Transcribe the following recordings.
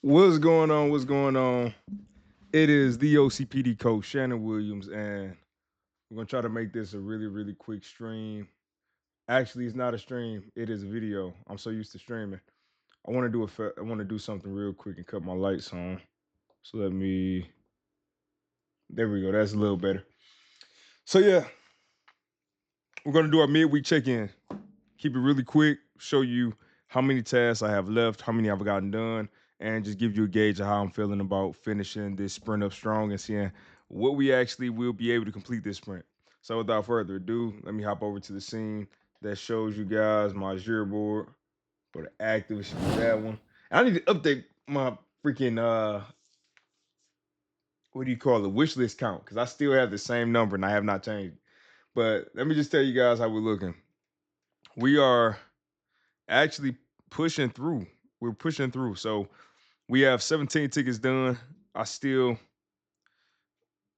What's going on? What's going on? It is the OCPD coach, Shannon Williams, and we're gonna try to make this a really, really quick stream. Actually, it's not a stream; it is a video. I'm so used to streaming. I want to do something real quick and cut my lights on. So let me. There we go. That's a little better. So yeah, we're gonna do our midweek check-in. Keep it really quick. Show you how many tasks I have left, how many I've gotten done, and just give you a gauge of how I'm feeling about finishing this sprint up strong and seeing what we actually will be able to complete this sprint. So without further ado, let me hop over to the scene that shows you guys my Azure board for the active. It should be that one. I need to update my freaking what do you call it, wish list count, because I still have the same number and I have not changed. But let me just tell you guys how we're looking. We are actually pushing through. We're pushing through. So we have 17 tickets done. I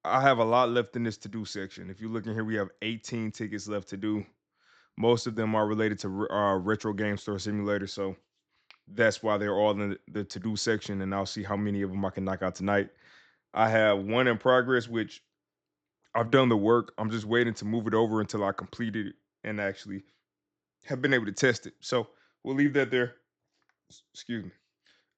have a lot left in this to do section. If you look in here, we have 18 tickets left to do. Most of them are related to retro game store simulator. So that's why they're all in the to do section. And I'll see how many of them I can knock out tonight. I have one in progress, which I've done the work. I'm just waiting to move it over until I complete it and actually have been able to test it. So we'll leave that there. Excuse me.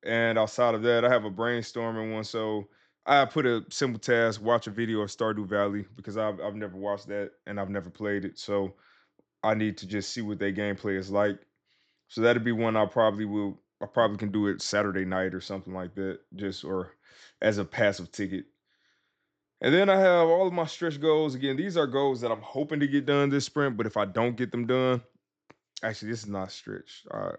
And outside of that, I have a brainstorming one. So I put a simple task: watch a video of Stardew Valley because I've never watched that and I've never played it. So I need to just see what their gameplay is like. So that'd be one I probably can do it Saturday night or something like that, just or as a passive ticket. And then I have all of my stretch goals. Again, these are goals that I'm hoping to get done this sprint, but if I don't get them done, actually, this is not stretch. I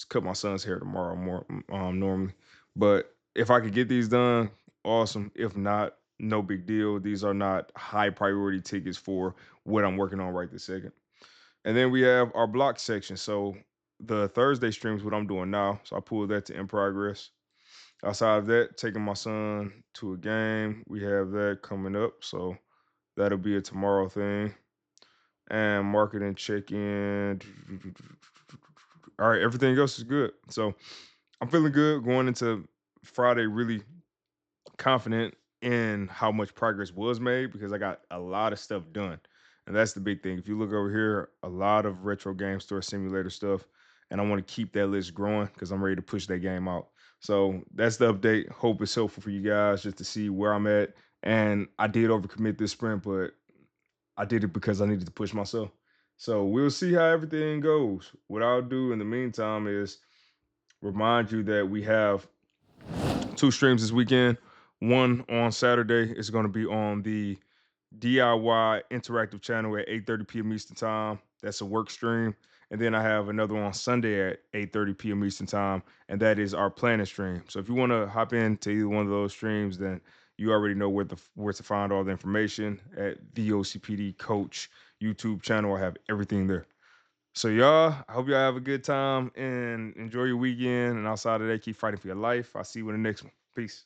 cut my son's hair tomorrow more normally, but if I could get these done, awesome. If not, no big deal. These are not high priority tickets for what I'm working on right this second. And then we have our block section. So the Thursday streams, what I'm doing now. So I pulled that to in progress. Outside of that, taking my son to a game. We have that coming up. So that'll be a tomorrow thing. And marketing check-in. All right, everything else is good. So I'm feeling good going into Friday, really confident in how much progress was made because I got a lot of stuff done. And that's the big thing. If you look over here, a lot of retro game store simulator stuff. And I want to keep that list growing because I'm ready to push that game out. So that's the update. Hope it's helpful for you guys just to see where I'm at. And I did overcommit this sprint, but I did it because I needed to push myself. So we'll see how everything goes. What I'll do in the meantime is remind you that we have two streams this weekend. One on Saturday is going to be on the DIY interactive channel at 8:30 p.m. Eastern Time. That's a work stream. And then I have another one on Sunday at 8:30 p.m. Eastern Time, and that is our planning stream. So if you want to hop into either one of those streams, then you already know where to find all the information at the OCPD Coach YouTube channel. I have everything there. So y'all, I hope y'all have a good time and enjoy your weekend. And outside of that, keep fighting for your life. I'll see you in the next one. Peace.